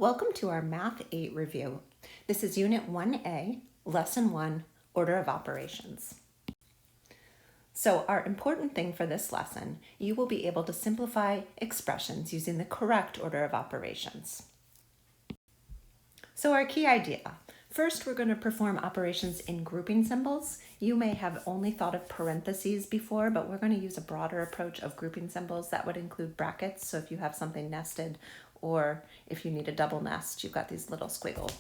Welcome to our Math 8 review. This is Unit 1A, Lesson 1, Order of Operations. So our important thing for this lesson, you will be able to simplify expressions using the correct order of operations. So our key idea. First, we're going to perform operations in grouping symbols. You may have only thought of parentheses before, but we're going to use a broader approach of grouping symbols. That would include brackets. So if you have something nested, or if you need a double nest, you've got these little squiggle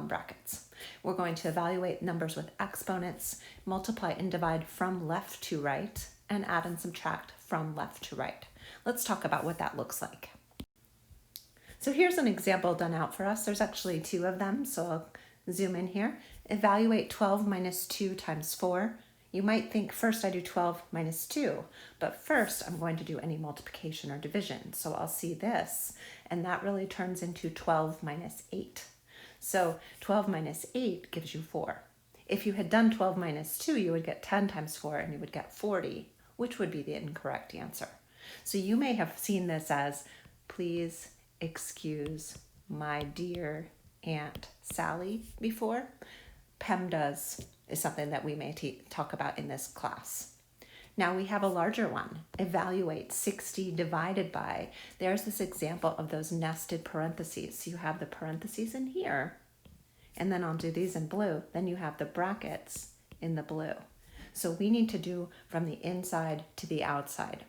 brackets. We're going to evaluate numbers with exponents, multiply and divide from left to right, and add and subtract from left to right. Let's talk about what that looks like. So here's an example done out for us. There's actually two of them, so I'll zoom in here. Evaluate 12 minus 2 times 4. You might think first I do 12 minus 2, but first I'm going to do any multiplication or division. So I'll see this, and that really turns into 12 minus 8. So 12 minus 8 gives you 4. If you had done 12 minus 2, you would get 10 times 4, and you would get 40, which would be the incorrect answer. So you may have seen this as, please excuse my dear Aunt Sally before. PEMDAS is something that we may talk about in this class. Now we have a larger one. Evaluate 60 divided by. There's this example of those nested parentheses. So you have the parentheses in here, and then I'll do these in blue. Then you have the brackets in the blue. So we need to do from the inside to the outside.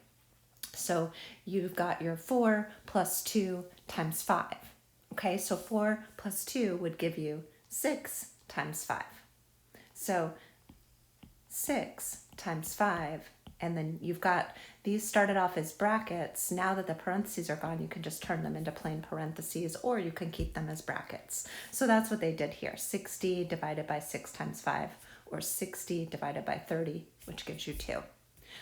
So you've got your 4 plus 2 times 5. Okay, so 4 plus 2 would give you 6 times 5. So 6 times 5, and then you've got, these started off as brackets. Now that the parentheses are gone, you can just turn them into plain parentheses, or you can keep them as brackets. So that's what they did here, 60 divided by 6 times 5, or 60 divided by 30, which gives you 2.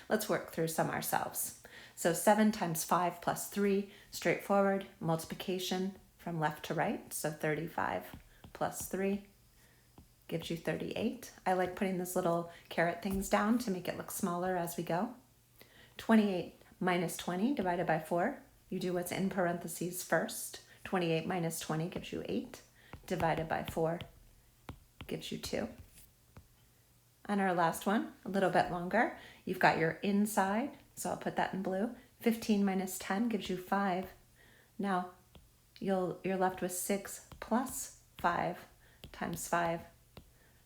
Let's work through some ourselves. So 7 times 5 plus 3, straightforward, multiplication from left to right, so 35 plus 3 gives you 38. I like putting these little caret things down to make it look smaller as we go. 28 minus 20 divided by 4. You do what's in parentheses first. 28 minus 20 gives you 8. Divided by 4 gives you 2. And our last one, a little bit longer. You've got your inside, so I'll put that in blue. 15 minus 10 gives you 5. Now, you're left with 6 plus 5 times 5.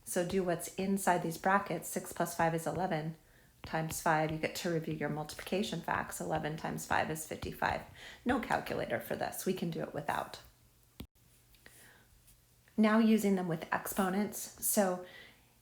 So do what's inside these brackets. 6 plus 5 is 11 times 5. You get to review your multiplication facts. 11 times 5 is 55. No calculator for this. We can do it without. Now using them with exponents. So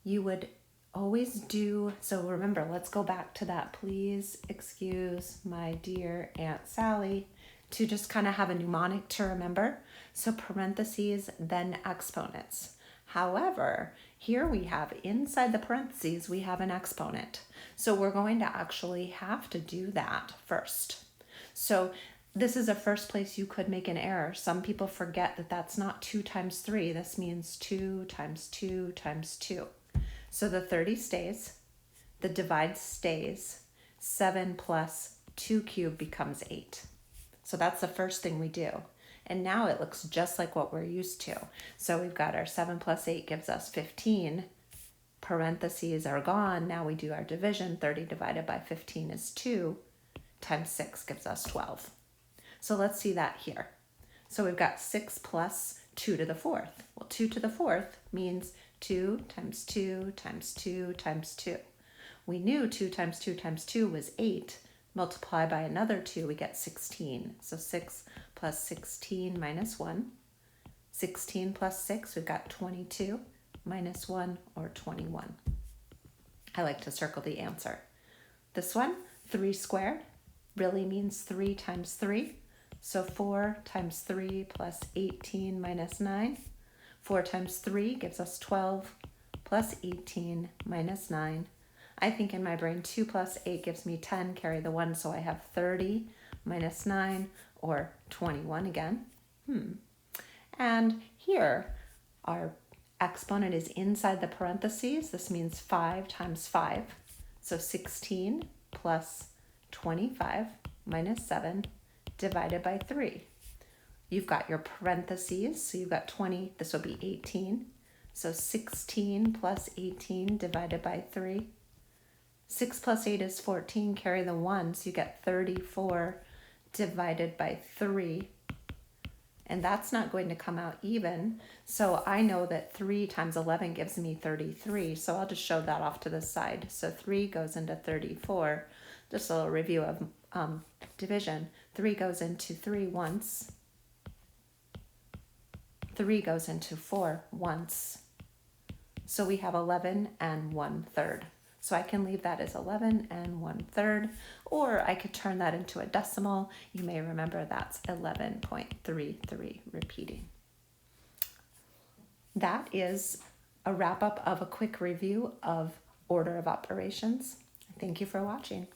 you would always do, so remember, let's go back to that. Please excuse my dear Aunt Sally, to just kind of have a mnemonic to remember. So parentheses, then exponents. However, here we have inside the parentheses, we have an exponent. So we're going to actually have to do that first. So this is a first place you could make an error. Some people forget that that's not 2 times 3. This means 2 times 2 times 2. So the 30 stays, the divide stays, 7 plus 2 cubed becomes 8. So that's the first thing we do. And now it looks just like what we're used to. So we've got our 7 plus 8 gives us 15. Parentheses are gone. Now we do our division. 30 divided by 15 is 2. Times 6 gives us 12. So let's see that here. So we've got 6 plus 2 to the 4th. Well, 2 to the 4th means 2 times 2 times 2 times 2. We knew 2 times 2 times 2 was 8. Multiply by another 2, we get 16. So 6 plus 16 minus 1. 16 plus 6, we've got 22 minus 1, or 21. I like to circle the answer. This one, 3 squared, really means 3 times 3. So 4 times 3 plus 18 minus 9. 4 times 3 gives us 12 plus 18 minus 9. I think in my brain 2 plus 8 gives me 10, carry the 1, so I have 30 minus 9, or 21 again. And here, our exponent is inside the parentheses. This means 5 times 5. So 16 plus 25 minus 7 divided by 3. You've got your parentheses, so you've got 20, this will be 18. So 16 plus 18 divided by 3. 6 plus 8 is 14, carry the 1, so you get 34 divided by 3. And that's not going to come out even, so I know that 3 times 11 gives me 33, so I'll just show that off to the side. So 3 goes into 34. Just a little review of division. 3 goes into 3 once. 3 goes into 4 once. So we have 11 and 1/3. So I can leave that as 11 and 1/3, or I could turn that into a decimal. You may remember that's 11.33 repeating. That is a wrap up of a quick review of order of operations. Thank you for watching.